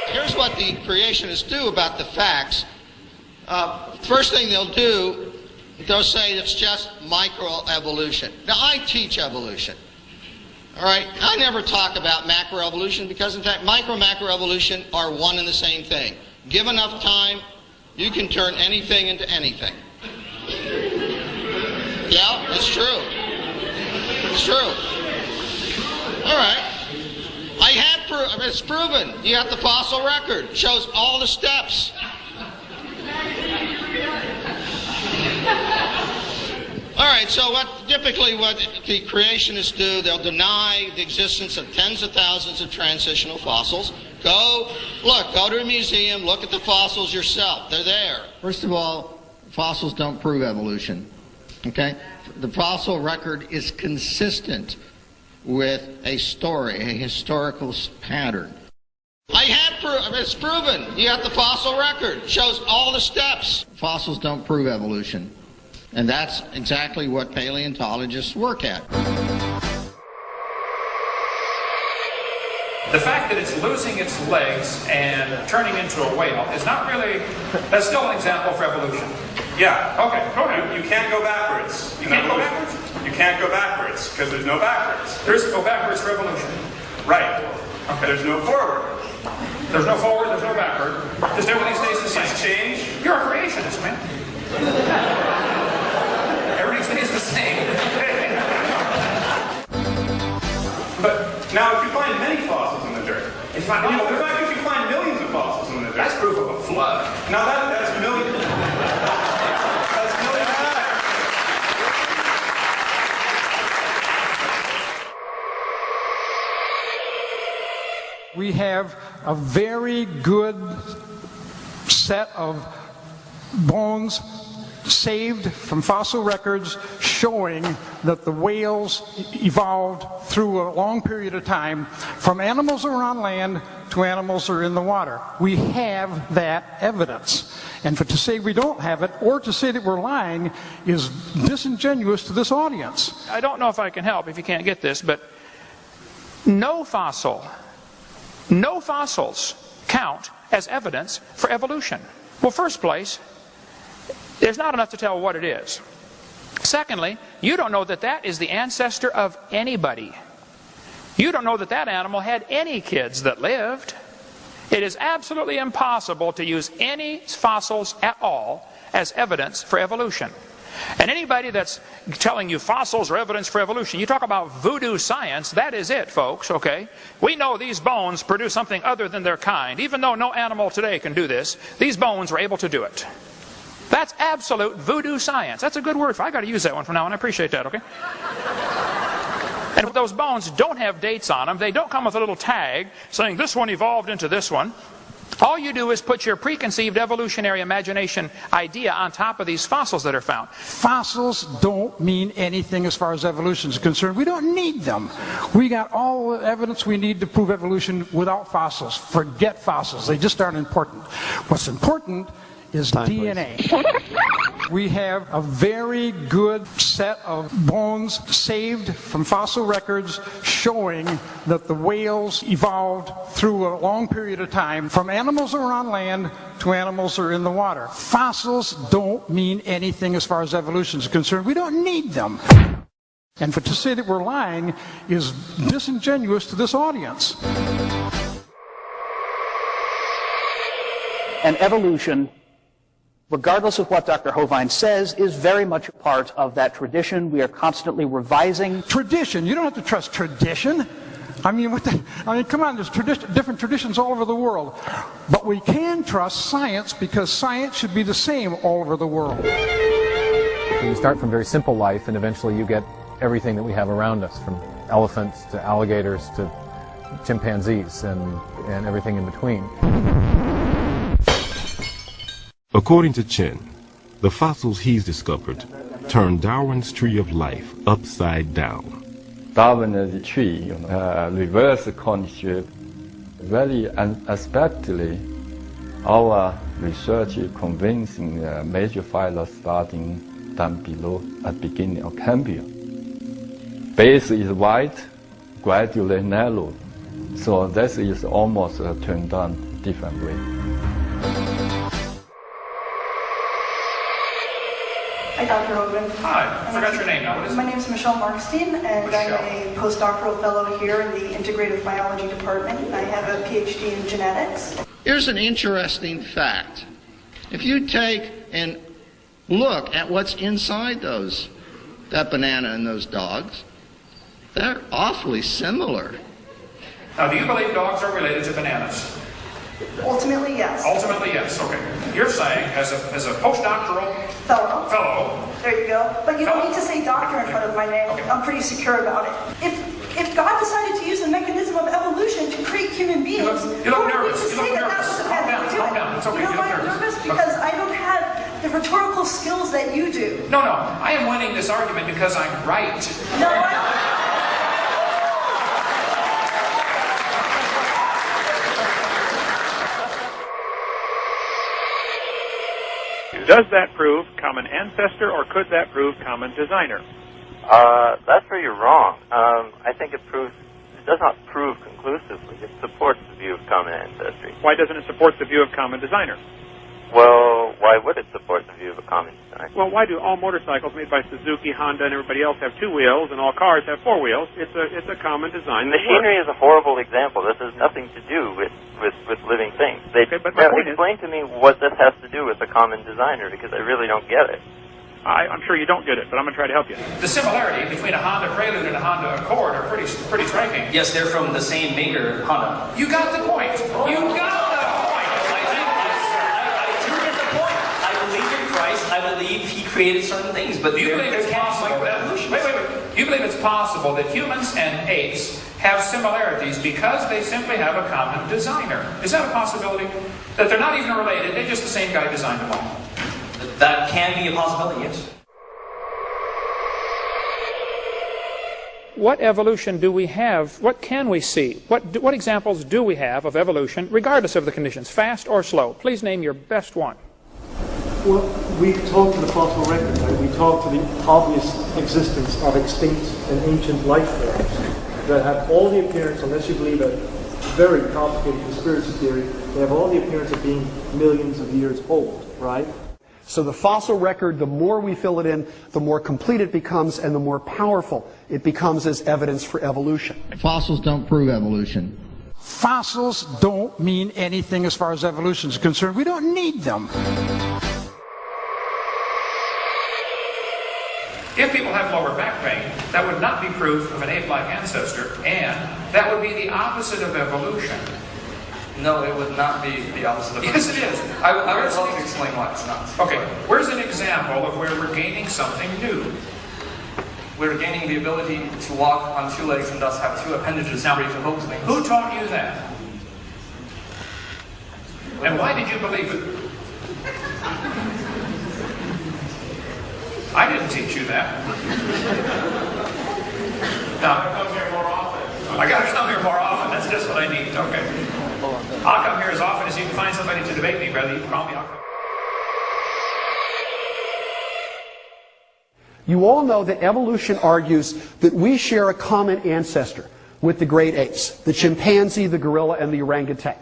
Here's what the creationists do about the facts. First thing they'll do, they'll say it's just microevolution. Now, I teach evolution. All right? I never talk about macroevolution because, in fact, macroevolution are one and the same thing. Give enough time, you can turn anything into anything. Yeah, it's true. It's true. All right. It's proven. You have the fossil record. It shows all the steps. All right, so typically what the creationists do, they'll deny the existence of tens of thousands of transitional fossils. Go to a museum, look at the fossils yourself. They're there. First of all, fossils don't prove evolution. Okay? The fossil record is consistent with a story, a historical pattern. It's proven. You have the fossil record. It shows all the steps. Fossils don't prove evolution. And that's exactly what paleontologists work at. The fact that it's losing its legs and turning into a whale is not really, that's still an example for evolution. Yeah. Okay, go ahead. You can't go backwards. You can't go backwards? You can't go backwards because there's no backwards. There's no backwards for evolution. Right. Okay. There's no forward. There's no forward, there's no backward. Just everything stays the same. It's change. You're a creationist, man. Everything stays the same. But now if you find many fossils in the dirt, in fact, if you find millions of fossils in the dirt, That's proof of a flood. Now that's millions. That's millions. We have a very good set of bones saved from fossil records showing that the whales evolved through a long period of time from animals that were on land to animals that are in the water. We have that evidence. And to say we don't have it or to say that we're lying is disingenuous to this audience. I don't know if I can help if you can't get this, but no fossils count as evidence for evolution. Well, first place, there's not enough to tell what it is. Secondly, you don't know that that is the ancestor of anybody. You don't know that that animal had any kids that lived. It is absolutely impossible to use any fossils at all as evidence for evolution. And anybody that's telling you fossils are evidence for evolution, you talk about voodoo science, that is it, folks, okay? We know these bones produce something other than their kind. Even though no animal today can do this, these bones were able to do it. That's absolute voodoo science. That's a good word for it. I got to use that one from now on. I appreciate that, okay? And if those bones don't have dates on them, they don't come with a little tag saying this one evolved into this one. All you do is put your preconceived evolutionary imagination idea on top of these fossils that are found. Fossils don't mean anything as far as evolution is concerned. We don't need them. We got all the evidence we need to prove evolution without fossils. Forget fossils. They just aren't important. What's important is DNA. We have a very good set of bones saved from fossil records showing that the whales evolved through a long period of time from animals that were on land to animals that are in the water. Fossils don't mean anything as far as evolution is concerned. We don't need them. And to say that we're lying is disingenuous to this audience. And evolution, regardless of what Dr. Hovind says, is very much a part of that tradition. We are constantly revising. Tradition? You don't have to trust tradition. I mean, come on, there's different traditions all over the world. But we can trust science because science should be the same all over the world. You start from very simple life and eventually you get everything that we have around us, from elephants to alligators to chimpanzees and everything in between. According to Chen, the fossils he's discovered turned Darwin's tree of life upside down. Darwin's tree, reverse condition, very unexpectedly, our research is convincing major phyla starting down below at the beginning of Cambrian. Base is wide, gradually narrow, so this is almost turned down different way. Hi, Dr. Hogan. Hi, I forgot your name now. What is it? My name is Michelle Markstein, and Michelle. I'm a postdoctoral fellow here in the Integrative Biology Department. I have a PhD in genetics. Here's an interesting fact. If you take and look at what's inside that banana and those dogs, they're awfully similar. Now, do you believe dogs are related to bananas? Ultimately, yes. Ultimately, yes. Okay. You're saying, as a postdoctoral fellow. There you go. But you don't need to say doctor in front of my name. Okay. I'm pretty secure about it. If God decided to use the mechanism of evolution to create human beings, you look nervous. To say that was a bad thing to do it. Calm down. It's okay. You know why I'm nervous? Because I don't have the rhetorical skills that you do. No. I am winning this argument because I'm right. No, I don't. Does that prove common ancestor, or could that prove common designer? That's where you're wrong. I think it does not prove conclusively. It supports the view of common ancestry. Why doesn't it support the view of common designer? Well, why would it support the view of a common designer? Well, why do all motorcycles made by Suzuki, Honda, and everybody else have 2 wheels, and all cars have 4 wheels? It's a common design. Machinery is a horrible example. This has nothing to do with living things. Okay, but my point explain to me what this has to do with a common designer, because I really don't get it. I'm sure you don't get it, but I'm going to try to help you. The similarity between a Honda Prelude and a Honda Accord are pretty striking. Yes, they're from the same maker, Honda. You got the point. You got the point. I do get the point. I believe in Christ. I believe He created certain things, but you believe it's possible that you believe it's possible that humans and apes have similarities because they simply have a common designer. Is that a possibility? That they're not even related, they're just the same guy designed them all. That can be a possibility, yes. What evolution do we have? What can we see? What examples do we have of evolution, regardless of the conditions, fast or slow? Please name your best one. Well, we talk to the fossil record, right? We talk to the obvious existence of extinct and ancient life forms that have all the appearance, unless you believe a very complicated conspiracy theory, they have all the appearance of being millions of years old, right? So the fossil record, the more we fill it in, the more complete it becomes and the more powerful it becomes as evidence for evolution. Fossils don't prove evolution. Fossils don't mean anything as far as evolution is concerned. We don't need them. If people have lower back pain, that would not be proof of an ape-like ancestor, and that would be the opposite of evolution. No, it would not be the opposite of Yes, it is. I would love to explain why it's not. Okay, where's an example of where we're gaining something new? We're gaining the ability to walk on 2 legs and thus have 2 appendages free to hold things. Who taught you that? And why did you believe it? I didn't teach you that. Now, I gotta come here more often. I gotta come here more often. That's just what I need. Okay. I'll come here as often as you can find somebody to debate me, brother. You can call me, I'll come. You all know that evolution argues that we share a common ancestor with the great apes, the chimpanzee, the gorilla, and the orangutan.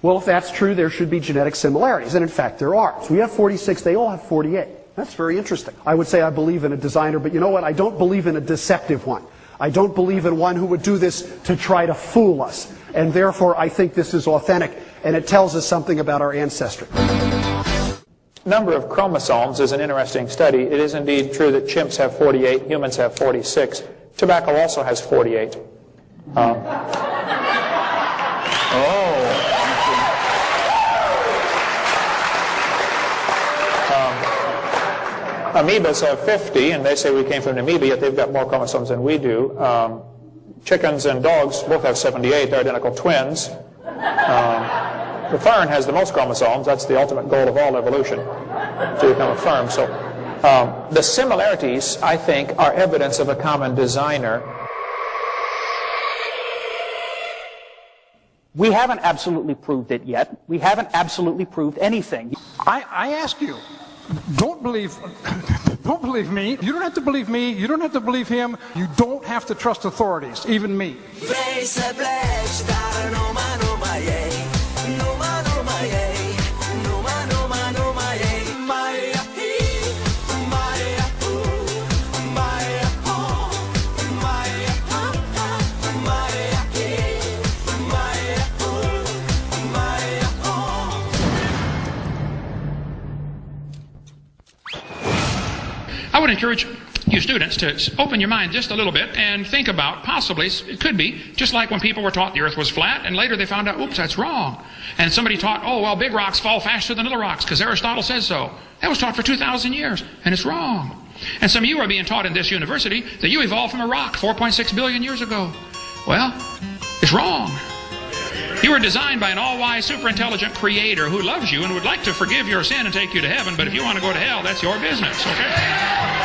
Well, if that's true, there should be genetic similarities, and in fact there are. So we have 46, they all have 48. That's very interesting. I would say I believe in a designer, but you know what? I don't believe in a deceptive one. I don't believe in one who would do this to try to fool us. And therefore, I think this is authentic, and it tells us something about our ancestry. Number of chromosomes is an interesting study. It is indeed true that chimps have 48, humans have 46. Tobacco also has 48. Amoebas have 50, and they say we came from an amoeba, yet they've got more chromosomes than we do. Chickens and dogs both have 78. They're identical twins. The fern has the most chromosomes. That's the ultimate goal of all evolution, to become a fern. So the similarities, I think, are evidence of a common designer. We haven't absolutely proved it yet. We haven't absolutely proved anything. I ask you, don't believe me. You don't have to believe me. You don't have to believe him. You don't have to trust authorities, even me. would encourage you students to open your mind just a little bit and think about possibly, it could be, just like when people were taught the earth was flat and later they found out, oops, that's wrong. And somebody taught, oh, well, big rocks fall faster than little rocks because Aristotle says so. That was taught for 2,000 years, and it's wrong. And some of you are being taught in this university that you evolved from a rock 4.6 billion years ago. Well, it's wrong. You were designed by an all-wise, super-intelligent creator who loves you and would like to forgive your sin and take you to heaven, but if you want to go to hell, that's your business, okay?